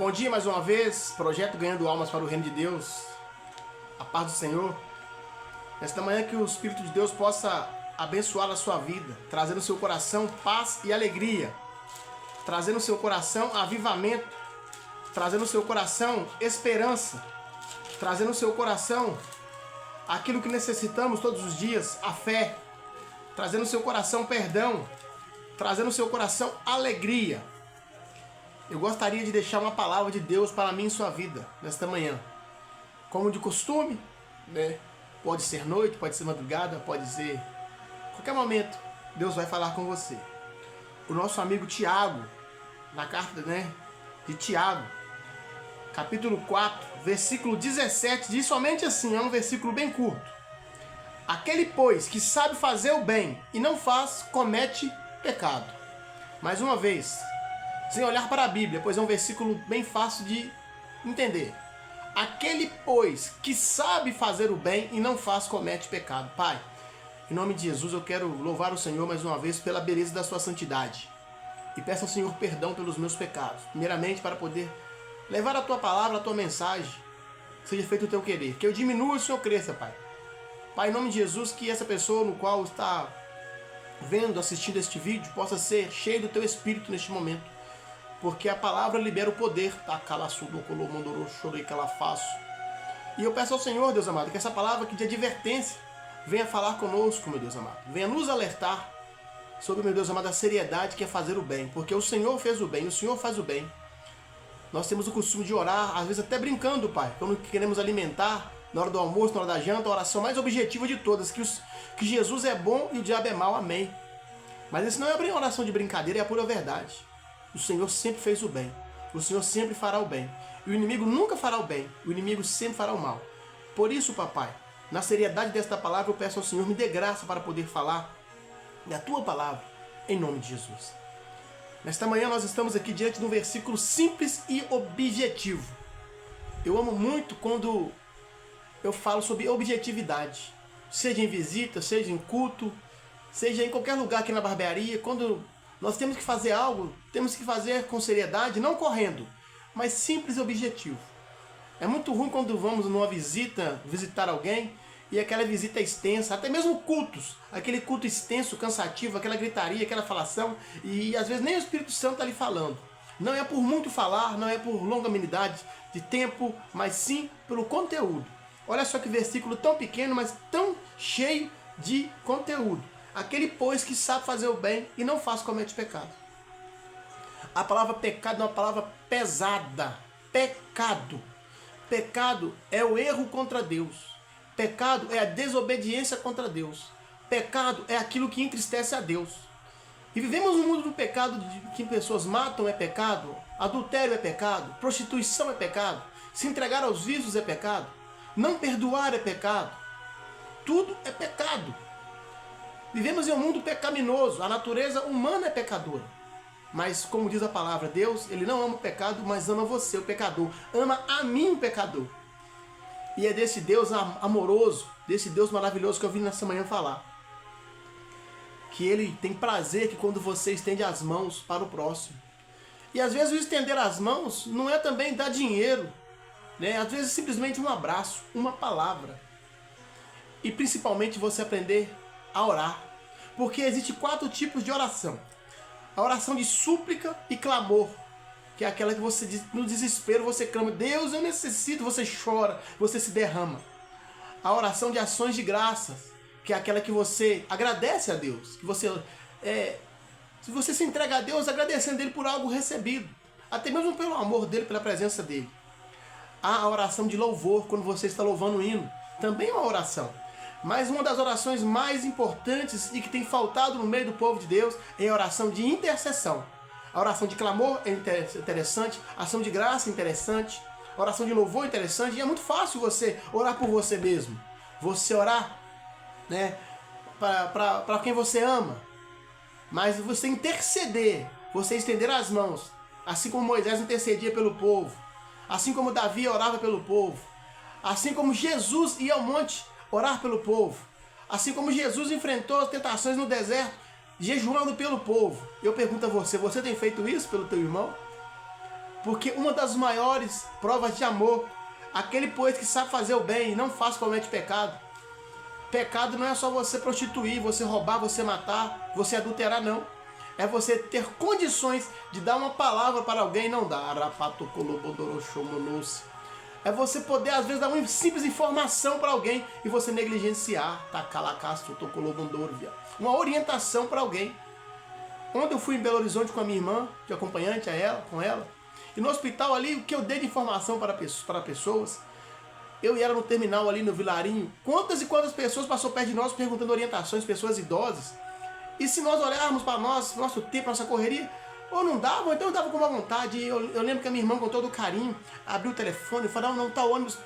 Bom dia mais uma vez, projeto Ganhando Almas para o Reino de Deus. A paz do Senhor. Nesta manhã que o Espírito de Deus possa abençoar a sua vida, trazendo no seu coração paz e alegria, trazendo no seu coração avivamento, trazendo no seu coração esperança, trazendo no seu coração aquilo que necessitamos todos os dias, a fé, trazendo no seu coração perdão, trazendo no seu coração alegria. Eu gostaria de deixar uma palavra de Deus para mim em sua vida, nesta manhã. Como de costume, né? Pode ser noite, pode ser madrugada, pode ser qualquer momento, Deus vai falar com você. O nosso amigo Tiago, na carta, de Tiago, capítulo 4, versículo 17, diz somente assim, é um versículo bem curto. Aquele, pois, que sabe fazer o bem e não faz, comete pecado. Mais uma vez, sem olhar para a Bíblia, pois é um versículo bem fácil de entender. Aquele, pois, que sabe fazer o bem e não faz, comete pecado. Pai, em nome de Jesus, eu quero louvar o Senhor mais uma vez pela beleza da sua santidade. E peço ao Senhor perdão pelos meus pecados. Primeiramente, para poder levar a tua palavra, a tua mensagem, seja feito o teu querer. Que eu diminua e o Senhor cresça, Pai. Pai, em nome de Jesus, que essa pessoa no qual está vendo, assistindo este vídeo, possa ser cheio do teu Espírito neste momento. Porque a palavra libera o poder. E eu peço ao Senhor, Deus amado, que essa palavra aqui de advertência venha falar conosco, meu Deus amado. Venha nos alertar sobre, meu Deus amado, a seriedade que é fazer o bem. Porque o Senhor fez o bem, o Senhor faz o bem. Nós temos o costume de orar, às vezes até brincando, Pai. Quando queremos alimentar, na hora do almoço, na hora da janta, a oração mais objetiva de todas. Que Jesus é bom e o diabo é mau, amém. Mas isso não é uma oração de brincadeira, é a pura verdade. O Senhor sempre fez o bem. O Senhor sempre fará o bem. E o inimigo nunca fará o bem. O inimigo sempre fará o mal. Por isso, papai, na seriedade desta palavra, eu peço ao Senhor, me dê graça para poder falar da tua palavra, em nome de Jesus. Nesta manhã nós estamos aqui diante de um versículo simples e objetivo. Eu amo muito quando eu falo sobre objetividade. Seja em visita, seja em culto, seja em qualquer lugar aqui na barbearia, quando nós temos que fazer algo, temos que fazer com seriedade, não correndo, mas simples e objetivo. É muito ruim quando vamos numa visita, visitar alguém, e aquela visita é extensa, até mesmo cultos, aquele culto extenso, cansativo, aquela gritaria, aquela falação, e às vezes nem o Espírito Santo está ali falando. Não é por muito falar, não é por longanimidade de tempo, mas sim pelo conteúdo. Olha só que versículo tão pequeno, mas tão cheio de conteúdo. Aquele, pois, que sabe fazer o bem e não faz, comete pecado. A palavra pecado é uma palavra pesada. Pecado. Pecado é o erro contra Deus. Pecado é a desobediência contra Deus. Pecado é aquilo que entristece a Deus. E vivemos um mundo do pecado, que pessoas matam é pecado, adultério é pecado, prostituição é pecado, se entregar aos vícios é pecado, não perdoar é pecado. Tudo é pecado. Vivemos em um mundo pecaminoso, a natureza humana é pecadora. Mas, como diz a palavra, Deus, Ele não ama o pecado, mas ama você, o pecador. Ama a mim, o pecador. E é desse Deus amoroso, desse Deus maravilhoso que eu vim nessa manhã falar. Que Ele tem prazer que quando você estende as mãos para o próximo. E às vezes o estender as mãos não é também dar dinheiro, né? Às vezes simplesmente um abraço, uma palavra. E principalmente você aprender a orar. Porque existem 4 tipos de oração. A oração de súplica e clamor, que é aquela que você diz, no desespero você clama, Deus, eu necessito, você chora, você se derrama. A oração de ações de graças, que é aquela que você agradece a Deus, que você se você se entrega a Deus agradecendo Ele por algo recebido, até mesmo pelo amor dEle, pela presença dEle. Há a oração de louvor, quando você está louvando o hino, também é uma oração. Mas uma das orações mais importantes e que tem faltado no meio do povo de Deus é a oração de intercessão. A oração de clamor é interessante, a ação de graça é interessante, a oração de louvor é interessante, e é muito fácil você orar por você mesmo. Você orar, né, para quem você ama, mas você interceder, você estender as mãos, assim como Moisés intercedia pelo povo, assim como Davi orava pelo povo, assim como Jesus ia ao monte orar pelo povo. Assim como Jesus enfrentou as tentações no deserto, jejuando pelo povo. Eu pergunto a você, você tem feito isso pelo teu irmão? Porque uma das maiores provas de amor, aquele pois que sabe fazer o bem e não faz comete pecado. Pecado não é só você prostituir, você roubar, você matar, você adulterar, não. É você ter condições de dar uma palavra para alguém e não dar. É você poder, às vezes, dar uma simples informação para alguém e você negligenciar. Uma orientação para alguém. Ontem eu fui em Belo Horizonte com a minha irmã, de acompanhante com ela. E no hospital ali, o que eu dei de informação para pessoas, eu e ela no terminal ali no Vilarinho, quantas e quantas pessoas passou perto de nós perguntando orientações, pessoas idosas. E se nós olharmos para nosso tempo, nossa correria, ou não dava, ou então eu dava com uma vontade. Eu lembro que a minha irmã, com todo carinho, abriu o telefone e falou, não, tá o ônibus,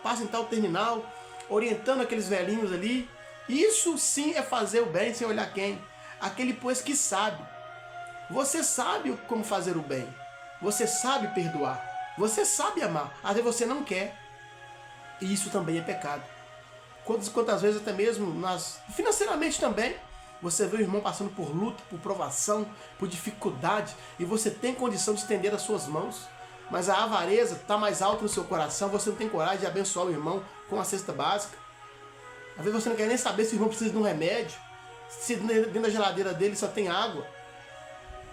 passa em tal terminal, orientando aqueles velhinhos ali. Isso sim é fazer o bem sem olhar quem. Aquele pois que sabe. Você sabe como fazer o bem. Você sabe perdoar. Você sabe amar. Às vezes você não quer. E isso também é pecado. Quantas vezes até mesmo financeiramente também, você vê o irmão passando por luta, por provação, por dificuldade, e você tem condição de estender as suas mãos, mas a avareza está mais alta no seu coração, você não tem coragem de abençoar o irmão com a cesta básica. Às vezes você não quer nem saber se o irmão precisa de um remédio, se dentro da geladeira dele só tem água.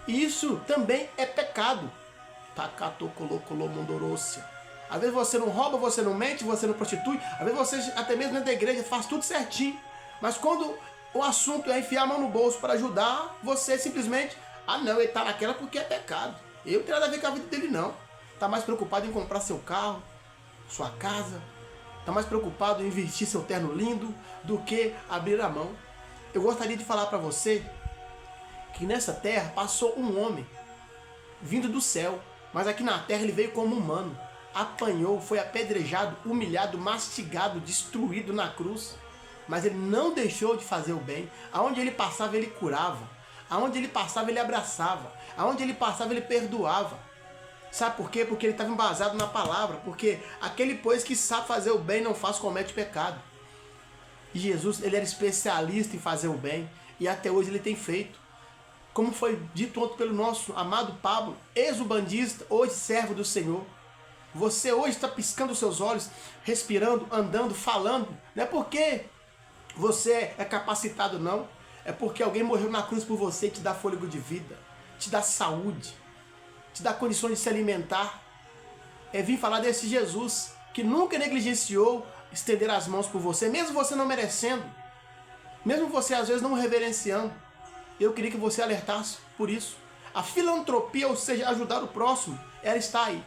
Isso também é pecado. Às vezes você não rouba, você não mente, você não prostitui, às vezes você até mesmo dentro da igreja faz tudo certinho, mas quando o assunto é enfiar a mão no bolso para ajudar, você simplesmente, não, ele está naquela porque é pecado. Eu não tenho nada a ver com a vida dele, não. Está mais preocupado em comprar seu carro, sua casa, está mais preocupado em vestir seu terno lindo do que abrir a mão. Eu gostaria de falar para você que nessa terra passou um homem vindo do céu, mas aqui na terra ele veio como humano, apanhou, foi apedrejado, humilhado, mastigado, destruído na cruz. Mas ele não deixou de fazer o bem. Aonde ele passava, ele curava. Aonde ele passava, ele abraçava. Aonde ele passava, ele perdoava. Sabe por quê? Porque ele estava embasado na palavra. Porque aquele pois que sabe fazer o bem não faz, comete pecado. E Jesus, ele era especialista em fazer o bem. E até hoje ele tem feito. Como foi dito ontem pelo nosso amado Pablo, ex-ubandista, hoje servo do Senhor. Você hoje está piscando os seus olhos, respirando, andando, falando. Não é porque você é capacitado, não. É porque alguém morreu na cruz por você e te dá fôlego de vida, te dá saúde, te dá condições de se alimentar. É vir falar desse Jesus que nunca negligenciou estender as mãos por você, mesmo você não merecendo, mesmo você às vezes não reverenciando. Eu queria que você alertasse por isso. A filantropia, ou seja, ajudar o próximo, ela está aí.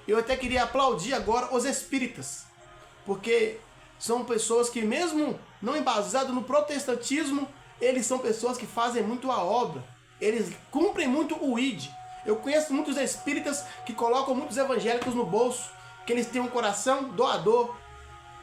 Eu até queria aplaudir agora os espíritas, porque são pessoas que, mesmo não embasados no protestantismo, eles são pessoas que fazem muito a obra. Eles cumprem muito o ID. Eu conheço muitos espíritas que colocam muitos evangélicos no bolso, que eles têm um coração doador.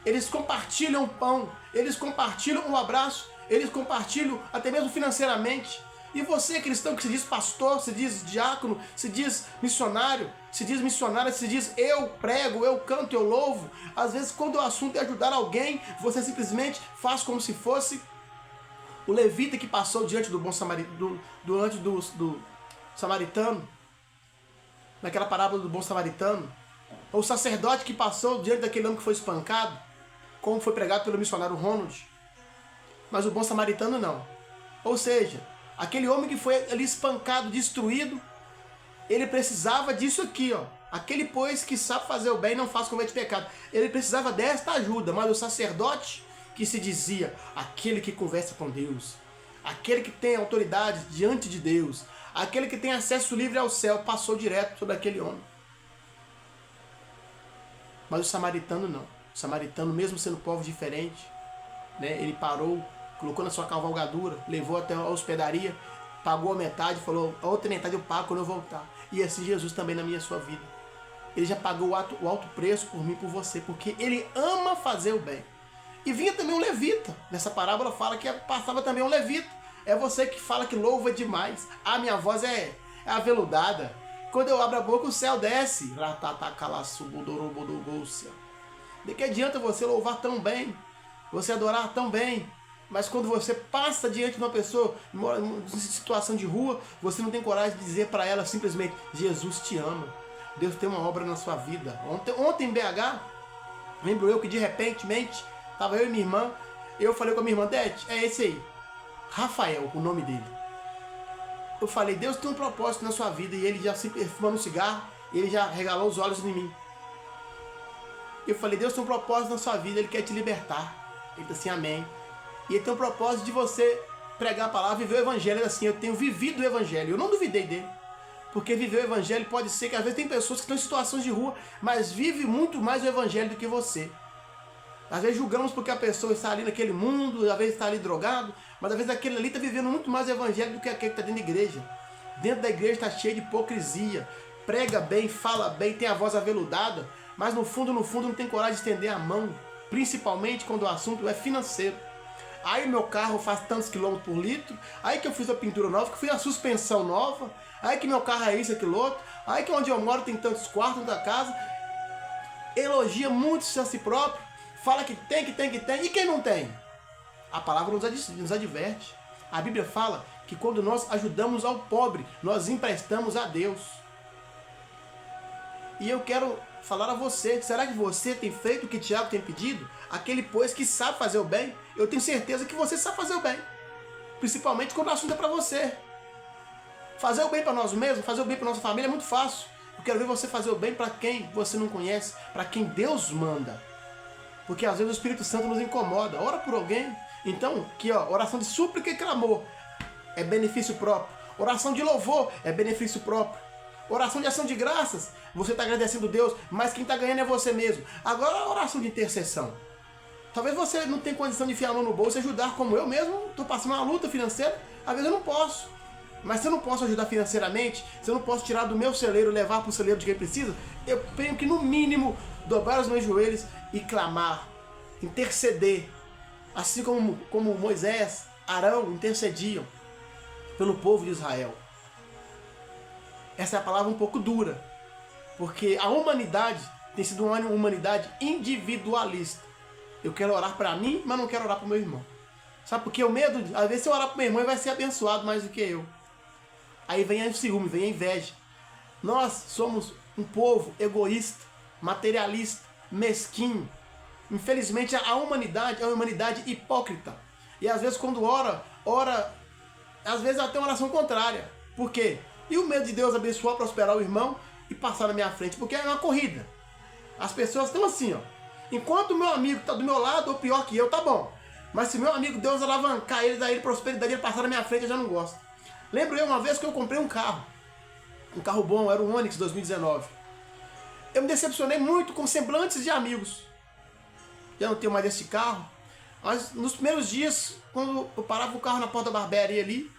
Eles compartilham o pão, eles compartilham um abraço, eles compartilham até mesmo financeiramente. E você, cristão, que se diz pastor, se diz diácono, se diz missionário, se diz missionária, se diz eu prego, eu canto, eu louvo. Às vezes, quando o assunto é ajudar alguém, você simplesmente faz como se fosse o levita que passou diante do bom samaritano, do samaritano, naquela parábola do bom samaritano. Ou o sacerdote que passou diante daquele homem que foi espancado, como foi pregado pelo missionário Ronald. Mas o bom samaritano não. Ou seja, aquele homem que foi ali espancado, destruído, ele precisava disso aqui, ó. Aquele pois que sabe fazer o bem não faz comete pecado. Ele precisava desta ajuda, mas o sacerdote que se dizia aquele que conversa com Deus, aquele que tem autoridade diante de Deus, aquele que tem acesso livre ao céu, passou direto sobre aquele homem. Mas o samaritano não. O samaritano, mesmo sendo povo diferente, né, ele parou, colocou na sua cavalgadura, levou até a hospedaria, pagou a metade, falou, a outra metade eu pago quando eu voltar. E assim Jesus também na minha e sua vida. Ele já pagou o alto preço por mim e por você, porque ele ama fazer o bem. E vinha também um levita. Nessa parábola fala que passava também um levita. É você que fala que louva demais. A minha voz é aveludada. Quando eu abro a boca, o céu desce. De que adianta você louvar tão bem, você adorar tão bem, Mas quando você passa diante de uma pessoa em situação de rua, você não tem coragem de dizer para ela simplesmente: Jesus te ama, Deus tem uma obra na sua vida. Ontem em BH, lembro eu que de repentemente, estava eu e minha irmã, eu falei com a minha irmã: Dete, é esse aí, Rafael, o nome dele. Eu falei: Deus tem um propósito na sua vida. E ele já fumando um cigarro, ele já regalou os olhos em mim. Eu falei: Deus tem um propósito na sua vida, Ele quer te libertar. Ele disse assim: amém. E Ele tem um propósito de você pregar a palavra, viver o evangelho. Ele assim: eu tenho vivido o evangelho. Eu não duvidei dele. Porque viver o evangelho pode ser que às vezes tem pessoas que estão em situações de rua, mas vive muito mais o evangelho do que você. Às vezes julgamos porque a pessoa está ali naquele mundo, às vezes está ali drogado, mas às vezes aquele ali está vivendo muito mais o evangelho do que aquele que está dentro da igreja. Dentro da igreja está cheio de hipocrisia, prega bem, fala bem, tem a voz aveludada, mas no fundo não tem coragem de estender a mão, principalmente quando o assunto é financeiro. Aí meu carro faz tantos quilômetros por litro, aí que eu fiz a pintura nova, que eu fiz a suspensão nova, aí que meu carro é isso, aquilo outro, aí que onde eu moro tem tantos quartos da casa, elogia muito a si próprio, fala que tem, e quem não tem? A palavra nos adverte. A Bíblia fala que quando nós ajudamos ao pobre, nós emprestamos a Deus. E eu quero falar a você, será que você tem feito o que Tiago tem pedido? Aquele, pois, que sabe fazer o bem. Eu tenho certeza que você sabe fazer o bem. Principalmente quando o assunto é para você. Fazer o bem para nós mesmos, fazer o bem para nossa família é muito fácil. Eu quero ver você fazer o bem para quem você não conhece, para quem Deus manda. Porque às vezes o Espírito Santo nos incomoda. Ora por alguém. Então, aqui ó, oração de súplica e clamor é benefício próprio. Oração de louvor é benefício próprio. Oração de ação de graças, você está agradecendo Deus, mas quem está ganhando é você mesmo. Agora a oração de intercessão. Talvez você não tenha condição de enfiar a mão no bolso e ajudar, como eu mesmo. Estou passando uma luta financeira, às vezes eu não posso. Mas se eu não posso ajudar financeiramente, se eu não posso tirar do meu celeiro e levar para o celeiro de quem precisa, eu tenho que, no mínimo, dobrar os meus joelhos e clamar, interceder. Assim como Moisés, Arão intercediam pelo povo de Israel. Essa é a palavra um pouco dura, porque a humanidade tem sido uma humanidade individualista. Eu quero orar para mim, mas não quero orar para o meu irmão. Sabe por quê? O medo, às vezes se eu orar para o meu irmão, ele vai ser abençoado mais do que eu. Aí vem a ciúme, vem a inveja. Nós somos um povo egoísta, materialista, mesquinho. Infelizmente a humanidade é uma humanidade hipócrita. E às vezes quando ora, às vezes até uma oração contrária. Por quê? E o medo de Deus abençoar, prosperar o irmão e passar na minha frente, porque é uma corrida. As pessoas estão assim, ó. Enquanto o meu amigo está do meu lado, ou pior que eu, tá bom. Mas se meu amigo Deus alavancar ele, dar ele prosperidade, ele passar na minha frente, eu já não gosto. Lembro eu uma vez que eu comprei um carro. Um carro bom, era um Onix 2019. Eu me decepcionei muito com semblantes de amigos. Eu não tenho mais esse carro. Mas nos primeiros dias, quando eu parava o carro na porta da barbearia ali,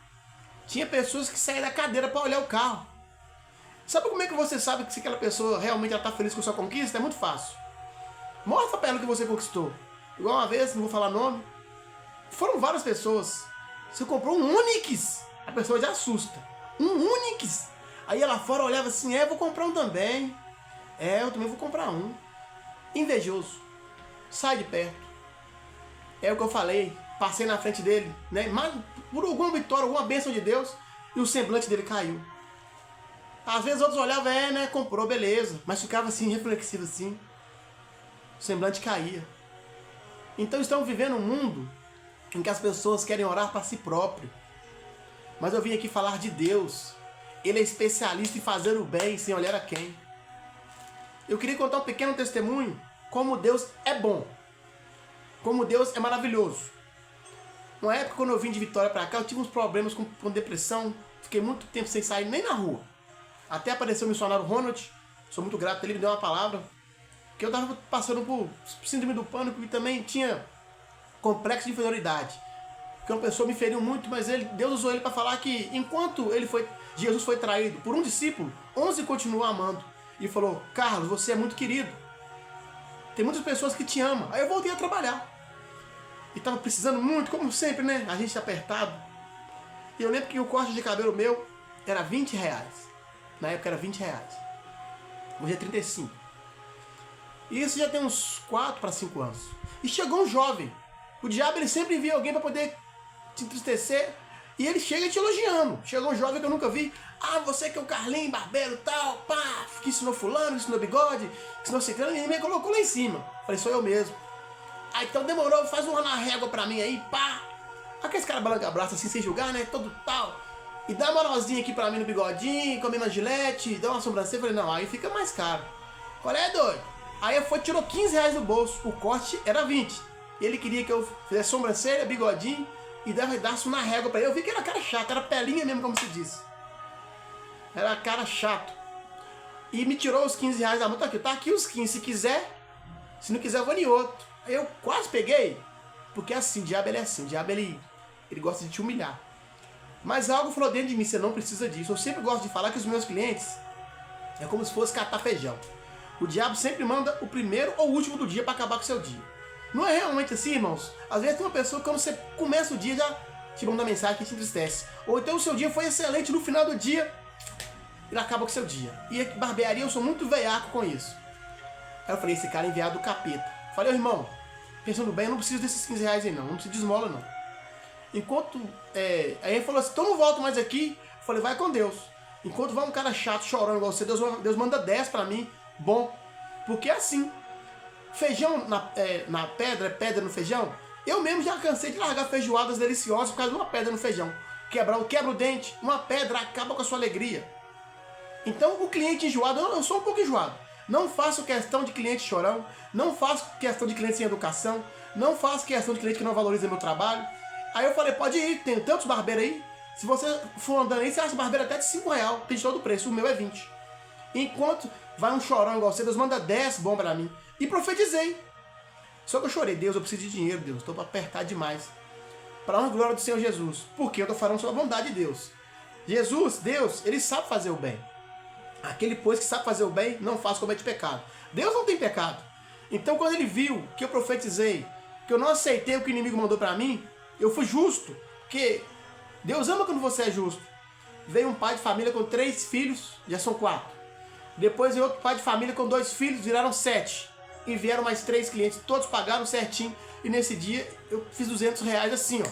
tinha pessoas que saíam da cadeira para olhar o carro. Sabe como é que você sabe que se aquela pessoa realmente está feliz com a sua conquista? É muito fácil. Mostra para ela o que você conquistou. Igual uma vez, não vou falar nome, foram várias pessoas. Você comprou um Onix, a pessoa já assusta. Um Onix. Aí ela fora olhava assim, vou comprar um também. Eu também vou comprar um. Invejoso. Sai de perto. É o que eu falei. Passei na frente dele, né? Mas por alguma vitória, alguma bênção de Deus, e o semblante dele caiu. Às vezes outros olhavam, né? Comprou, beleza. Mas ficava assim, reflexivo assim. O semblante caía. Então estamos vivendo um mundo em que as pessoas querem orar para si próprio. Mas eu vim aqui falar de Deus. Ele é especialista em fazer o bem sem olhar a quem. Eu queria contar um pequeno testemunho como Deus é bom. Como Deus é maravilhoso. Uma época, quando eu vim de Vitória para cá, eu tive uns problemas com depressão. Fiquei muito tempo sem sair nem na rua. Até apareceu o missionário Ronald. Sou muito grato, ele me deu uma palavra. Que eu estava passando por síndrome do pânico e também tinha complexo de inferioridade. Porque uma pessoa me feriu muito, mas Deus usou ele para falar que enquanto Jesus foi traído por um discípulo, 11 continuam amando. E falou: Carlos, você é muito querido. Tem muitas pessoas que te amam. Aí eu voltei a trabalhar. E estava precisando muito, como sempre, né? A gente apertado. E eu lembro que o corte de cabelo meu era R$20. Na época era R$20. Hoje é 35. E isso já tem uns 4 para 5 anos. E chegou um jovem O diabo ele sempre envia alguém para poder te entristecer. E ele chega te elogiando. Chegou um jovem que eu nunca vi. Ah, você que é o Carlinhos, barbeiro e tal. Pá, que ensinou fulano, ensinou bigode, ensinou ciclano. E me colocou lá em cima. Falei, sou eu mesmo. Ah, então demorou, faz uma na régua pra mim aí, pá. Aqueles caras balanca-braço assim, sem julgar, né? Todo tal. E dá uma moralzinha aqui pra mim no bigodinho, comer uma gilete, dá uma sobrancelha. Falei, não, aí fica mais caro. Qual é, doido? Aí eu tirou 15 reais do bolso. O corte era 20. Ele queria que eu fizesse sobrancelha, bigodinho e dasse uma régua pra ele. Eu vi que era cara chato, era pelinha mesmo, como se diz. Era cara chato. E me tirou os 15 reais da mão. Tá aqui os 15. Se quiser, se não quiser, eu vou em outro. Aí eu quase peguei. Porque assim, o diabo ele é assim. O diabo ele gosta de te humilhar. Mas algo falou dentro de mim, você não precisa disso. Eu sempre gosto de falar que os meus clientes é como se fosse catar feijão. O diabo sempre manda o primeiro ou o último do dia para acabar com o seu dia. Não é realmente assim, irmãos? Às vezes tem uma pessoa que quando você começa o dia já te manda uma mensagem que te entristece. Ou então o seu dia foi excelente, no final do dia ele acaba com o seu dia. E barbearia eu sou muito veiaco com isso. Aí eu falei, esse cara é enviado do capeta. Falei, irmão, pensando bem, eu não preciso desses 15 reais aí não preciso de esmola não. Enquanto, aí ele falou assim, então não volto mais aqui. Eu falei, vai com Deus. Enquanto vai um cara chato, chorando igual você, Deus manda 10 pra mim, bom. Porque é assim, feijão na pedra, pedra no feijão. Eu mesmo já cansei de largar feijoadas deliciosas por causa de uma pedra no feijão. Quebra o dente, uma pedra acaba com a sua alegria. Então o cliente enjoado, eu sou um pouco enjoado. Não faço questão de cliente chorão, não faço questão de cliente sem educação, não faço questão de cliente que não valoriza meu trabalho. Aí eu falei, pode ir, tem tantos barbeiros aí. Se você for andando aí, você acha barbeiro até de 5 reais, tem de todo o preço, o meu é 20. Enquanto vai um chorão igual você, Deus manda 10 bom pra mim. E profetizei. Só que eu chorei, Deus, eu preciso de dinheiro, Deus, estou para apertar demais. Para honra e glória do Senhor Jesus. Porque eu estou falando sobre a bondade de Deus. Jesus, Deus, Ele sabe fazer o bem. Aquele, pois, que sabe fazer o bem, não faz comete pecado. Deus não tem pecado. Então, quando Ele viu que eu profetizei, que eu não aceitei o que o inimigo mandou para mim, eu fui justo. Porque Deus ama quando você é justo. Veio um pai de família com 3 filhos, já são 4. Depois veio outro pai de família com 2 filhos, viraram 7. E vieram mais 3 clientes, todos pagaram certinho. E nesse dia eu fiz 200 reais assim, ó.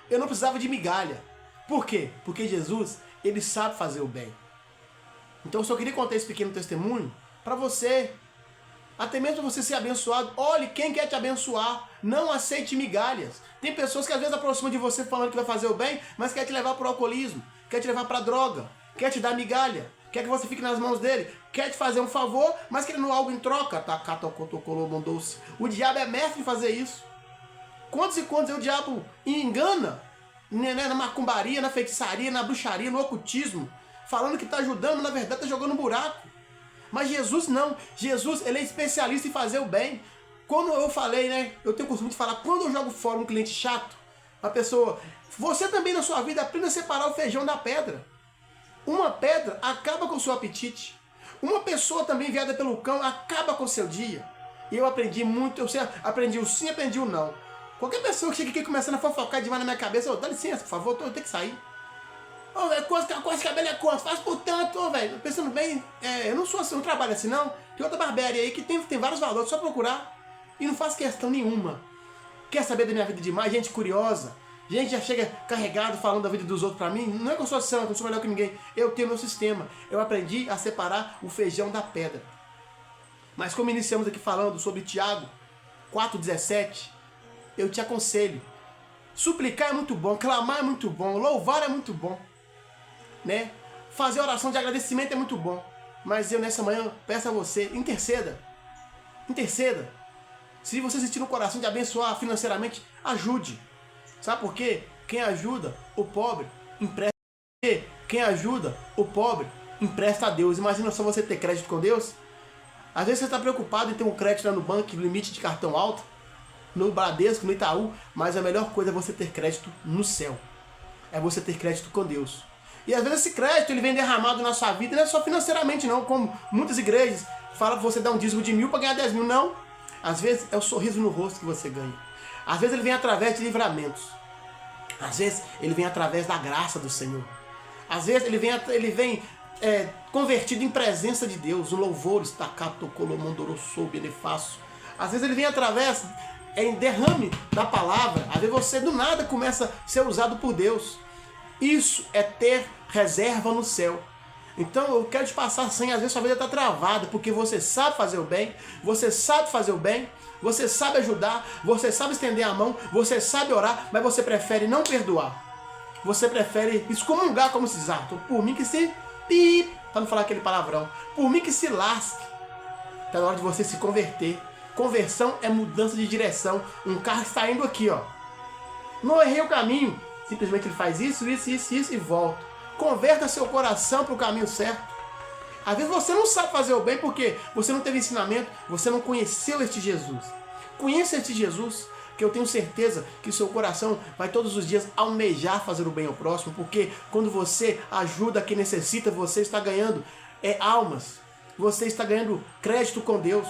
Eu não precisava de migalha. Por quê? Porque Jesus, Ele sabe fazer o bem. Então eu só queria contar esse pequeno testemunho para você, até mesmo para você ser abençoado. Olhe quem quer te abençoar. Não aceite migalhas. Tem pessoas que às vezes aproximam de você falando que vai fazer o bem, mas quer te levar para o alcoolismo, quer te levar para a droga, quer te dar migalha, quer que você fique nas mãos dele, quer te fazer um favor, mas querendo algo em troca. O diabo é mestre em fazer isso. Quantos e quantos o diabo engana, né, na macumbaria, na feitiçaria, na bruxaria, no ocultismo, falando que está ajudando, mas na verdade está jogando um buraco. Mas Jesus não. Jesus, Ele é especialista em fazer o bem. Quando eu falei, né, eu tenho o costume de falar, quando eu jogo fora um cliente chato, a pessoa, você também na sua vida aprenda a separar o feijão da pedra. Uma pedra acaba com o seu apetite. Uma pessoa também enviada pelo cão acaba com o seu dia. E eu aprendi muito, aprendi o sim, aprendi o não. Qualquer pessoa que chega aqui começando a fofocar demais na minha cabeça, dá licença, por favor, eu tenho que sair. Ô, velho, quanto cabelo é quanto? Faz por tanto, ô, velho. Pensando bem, eu não sou assim, não trabalho assim, não. Tem outra barbearia aí que tem vários valores, só procurar. E não faz questão nenhuma. Quer saber da minha vida demais? Gente curiosa. Gente já chega carregado falando da vida dos outros pra mim. Não é que eu sou santo, não sou melhor que ninguém. Eu tenho meu sistema. Eu aprendi a separar o feijão da pedra. Mas como iniciamos aqui falando sobre Tiago 4,17, eu te aconselho. Suplicar é muito bom, clamar é muito bom, louvar é muito bom. Né? Fazer oração de agradecimento é muito bom. Mas eu nessa manhã peço a você, interceda. Interceda. Se você sentir no coração de abençoar financeiramente, ajude. Sabe por quê? Quem ajuda o pobre, empresta a Deus. Quem ajuda o pobre, empresta a Deus. Imagina só você ter crédito com Deus. Às vezes você está preocupado em ter um crédito lá no banco, limite de cartão alto, no Bradesco, no Itaú, mas a melhor coisa é você ter crédito no céu. É você ter crédito com Deus. E às vezes esse crédito ele vem derramado na sua vida, não é só financeiramente não, como muitas igrejas falam que você dá um dízimo de 1.000 para ganhar 10.000, não. Às vezes é o sorriso no rosto que você ganha. Às vezes ele vem através de livramentos. Às vezes ele vem através da graça do Senhor. Às vezes ele vem convertido em presença de Deus, o louvor estacato colomondoroso benefaço. Às vezes ele vem através é em derrame da palavra. Às vezes você do nada começa a ser usado por Deus. Isso é ter reserva no céu. Então eu quero te passar assim, às vezes sua vida está travada, porque você sabe fazer o bem, você sabe fazer o bem, você sabe ajudar, você sabe estender a mão, você sabe orar, mas você prefere não perdoar. Você prefere excomungar como se diz, por mim que se para não falar aquele palavrão, por mim que se lasque. Está na hora de você se converter. Conversão é mudança de direção. Um carro está indo aqui, ó. Não errei o caminho. Simplesmente ele faz isso e volta. Converta seu coração para o caminho certo. Às vezes você não sabe fazer o bem porque você não teve ensinamento, você não conheceu este Jesus. Conheça este Jesus, que eu tenho certeza que o seu coração vai todos os dias almejar fazer o bem ao próximo, porque quando você ajuda quem necessita, você está ganhando almas, você está ganhando crédito com Deus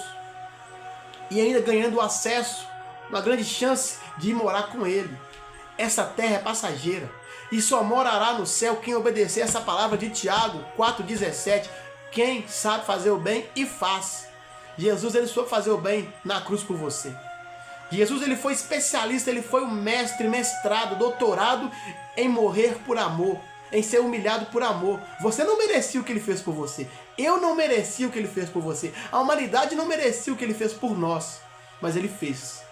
e ainda ganhando acesso, uma grande chance de ir morar com Ele. Essa terra é passageira e só morará no céu quem obedecer essa palavra de Tiago 4,17. Quem sabe fazer o bem e faz. Jesus, ele soube fazer o bem na cruz por você. Jesus, ele foi especialista, ele foi o mestre, mestrado, doutorado em morrer por amor, em ser humilhado por amor. Você não merecia o que ele fez por você. Eu não merecia o que ele fez por você. A humanidade não merecia o que ele fez por nós, mas ele fez.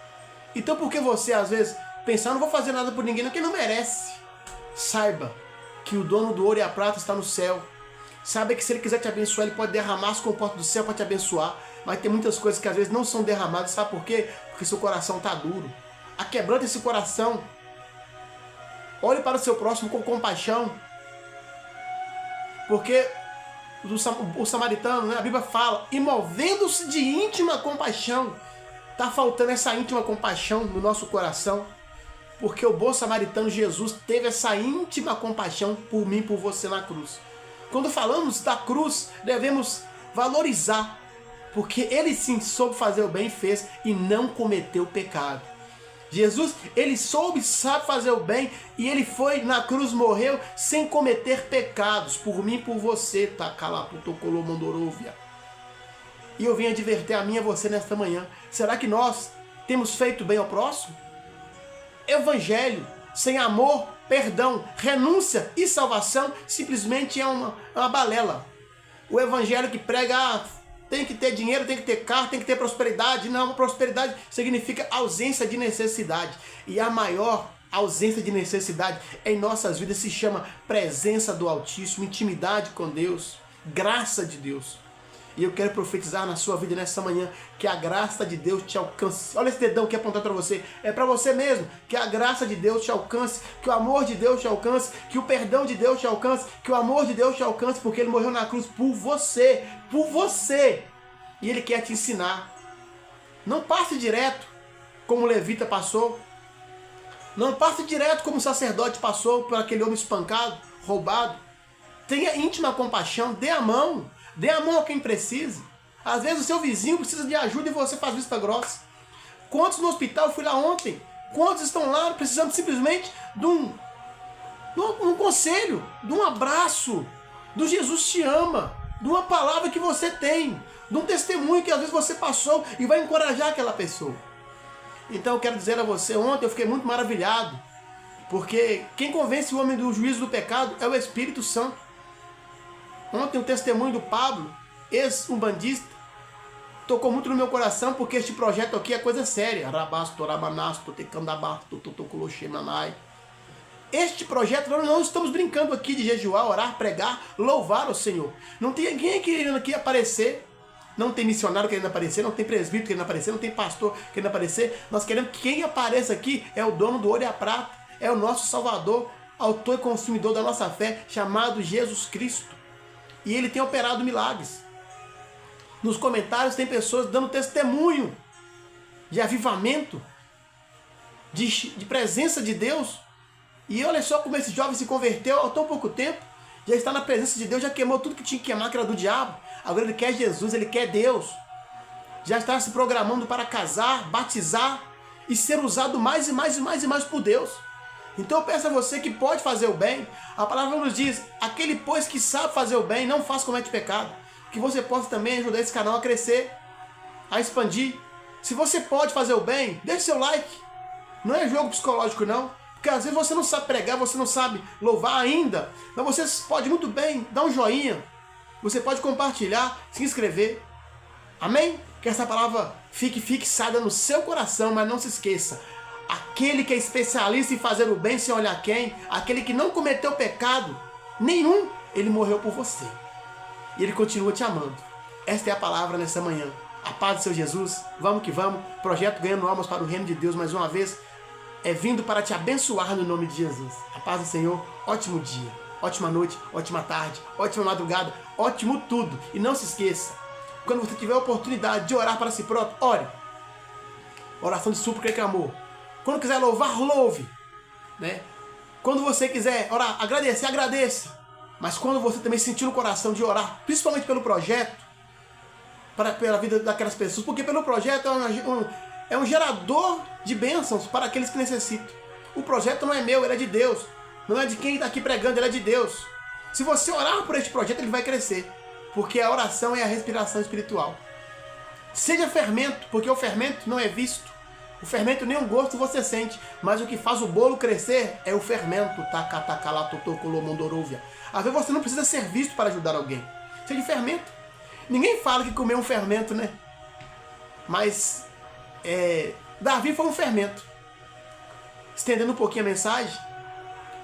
Então por que você às vezes pensar, não vou fazer nada por ninguém, não, que não merece? Saiba que o dono do ouro e a prata está no céu. Saiba que se ele quiser te abençoar, ele pode derramar as comportas do céu para te abençoar. Mas tem muitas coisas que às vezes não são derramadas. Sabe por quê? Porque seu coração está duro. Aquebranta esse coração. Olhe para o seu próximo com compaixão. Porque o samaritano, né, a Bíblia fala, e movendo-se de íntima compaixão. Está faltando essa íntima compaixão no nosso coração. Porque o bom samaritano Jesus teve essa íntima compaixão por mim e por você na cruz. Quando falamos da cruz, devemos valorizar. Porque ele sim soube fazer o bem e fez e não cometeu pecado. Jesus, ele soube, sabe fazer o bem e ele foi na cruz, morreu sem cometer pecados. Por mim e por você, tá? E eu vim advertir a mim e a você nesta manhã. Será que nós temos feito bem ao próximo? Evangelho sem amor, perdão, renúncia e salvação simplesmente é uma balela. O evangelho que prega tem que ter dinheiro, tem que ter carro, tem que ter prosperidade. Não, prosperidade significa ausência de necessidade. E a maior ausência de necessidade em nossas vidas se chama presença do Altíssimo, intimidade com Deus, graça de Deus. E eu quero profetizar na sua vida nessa manhã que a graça de Deus te alcance. Olha esse dedão que é apontado para você. É para você mesmo. Que a graça de Deus te alcance. Que o amor de Deus te alcance. Que o perdão de Deus te alcance. Que o amor de Deus te alcance. Porque Ele morreu na cruz por você. Por você. E Ele quer te ensinar. Não passe direto como o levita passou. Não passe direto como o sacerdote passou por aquele homem espancado, roubado. Tenha íntima compaixão. Dê a mão. Dê a mão a quem precisa. Às vezes o seu vizinho precisa de ajuda e você faz vista grossa. Quantos no hospital, eu fui lá ontem, quantos estão lá precisando simplesmente de um conselho, de um abraço, do Jesus te ama, de uma palavra que você tem, de um testemunho que às vezes você passou e vai encorajar aquela pessoa. Então eu quero dizer a você, ontem eu fiquei muito maravilhado, porque quem convence o homem do juízo do pecado é o Espírito Santo. Ontem o testemunho do Pablo, ex-umbandista, tocou muito no meu coração, porque este projeto aqui é coisa séria. Este projeto, nós não estamos brincando aqui de jejuar, orar, pregar, louvar ao Senhor. Não tem ninguém querendo aqui aparecer. Não tem missionário querendo aparecer, não tem presbítero querendo aparecer, não tem pastor querendo aparecer. Nós queremos que quem apareça aqui é o dono do ouro e a prata, é o nosso Salvador, autor e consumidor da nossa fé, chamado Jesus Cristo. E Ele tem operado milagres. Nos comentários tem pessoas dando testemunho de avivamento, de presença de Deus. E olha só como esse jovem se converteu há tão pouco tempo. Já está na presença de Deus, já queimou tudo que tinha que queimar, que era do diabo. Agora ele quer Jesus, ele quer Deus. Já está se programando para casar, batizar e ser usado mais e mais e mais e mais por Deus. Então eu peço a você que pode fazer o bem. A palavra nos diz, aquele pois que sabe fazer o bem, não faz comete pecado. Que você possa também ajudar esse canal a crescer, a expandir. Se você pode fazer o bem, deixe seu like. Não é jogo psicológico não. Porque às vezes você não sabe pregar, você não sabe louvar ainda. Mas você pode muito bem dar um joinha. Você pode compartilhar, se inscrever. Amém? Que essa palavra fique fixada no seu coração, mas não se esqueça. Aquele que é especialista em fazer o bem sem olhar quem, aquele que não cometeu pecado nenhum, ele morreu por você. E ele continua te amando. Esta é a palavra nessa manhã. A paz do seu Jesus. Vamos que vamos. Projeto Ganhando Almas para o Reino de Deus, mais uma vez, é vindo para te abençoar no nome de Jesus. A paz do Senhor. Ótimo dia, ótima noite, ótima tarde, ótima madrugada, ótimo tudo. E não se esqueça, quando você tiver a oportunidade de orar para si próprio, ore. Oração de súplica e clamor. Quando quiser louvar, louve. Né? Quando você quiser orar, agradecer, agradeça. Mas quando você também sentir no coração de orar, principalmente pelo projeto, pela vida daquelas pessoas, porque pelo projeto é um gerador de bênçãos para aqueles que necessitam. O projeto não é meu, ele é de Deus. Não é de quem está aqui pregando, ele é de Deus. Se você orar por este projeto, ele vai crescer. Porque a oração é a respiração espiritual. Seja fermento, porque o fermento não é visto. O fermento nem um gosto você sente, mas o que faz o bolo crescer é o fermento. Às vezes você não precisa ser visto para ajudar alguém. Seja fermento. Ninguém fala que comer um fermento, né? Mas Davi foi um fermento. Estendendo um pouquinho a mensagem,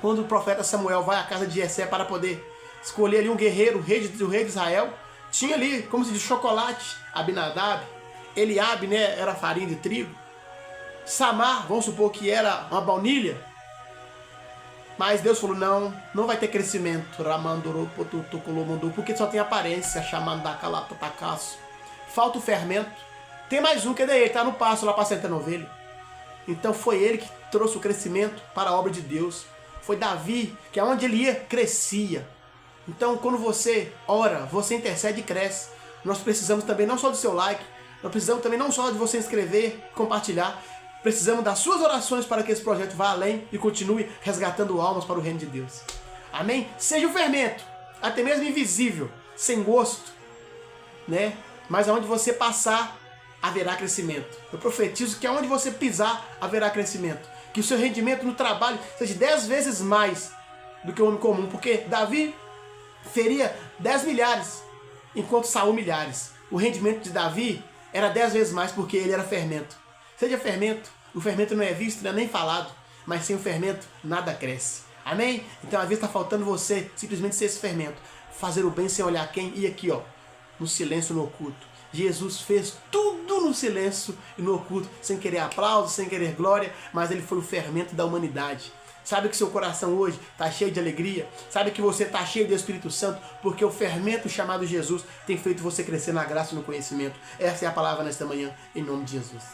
quando o profeta Samuel vai à casa de Jessé para poder escolher ali um guerreiro, o rei de Israel, tinha ali, como se diz, chocolate, Abinadab, Eliabe, né, era farinha de trigo, Samar, vamos supor que era uma baunilha, mas Deus falou, não vai ter crescimento, porque só tem aparência, falta o fermento, tem mais um, que ele está no pasto lá para sentar na ovelha. Então foi ele que trouxe o crescimento para a obra de Deus, foi Davi, que aonde ele ia, crescia. Então quando você ora, você intercede e cresce. Nós precisamos também não só do seu like, nós precisamos também não só de você inscrever, compartilhar, precisamos das suas orações para que esse projeto vá além e continue resgatando almas para o reino de Deus. Amém? Seja o fermento, até mesmo invisível, sem gosto, né? Mas aonde você passar, haverá crescimento. Eu profetizo que aonde você pisar, haverá crescimento. Que o seu rendimento no trabalho seja 10 vezes mais do que o homem comum. Porque Davi feria 10 milhares, enquanto Saul milhares. O rendimento de Davi era 10 vezes mais porque ele era fermento. Seja fermento. O fermento não é visto, não é nem falado. Mas sem o fermento, nada cresce. Amém? Então às vezes está faltando você simplesmente ser esse fermento. Fazer o bem sem olhar quem. E aqui, ó, no silêncio, no oculto. Jesus fez tudo no silêncio e no oculto, sem querer aplauso, sem querer glória, mas ele foi o fermento da humanidade. Sabe que seu coração hoje está cheio de alegria? Sabe que você está cheio do Espírito Santo? Porque o fermento chamado Jesus tem feito você crescer na graça e no conhecimento. Essa é a palavra nesta manhã, em nome de Jesus.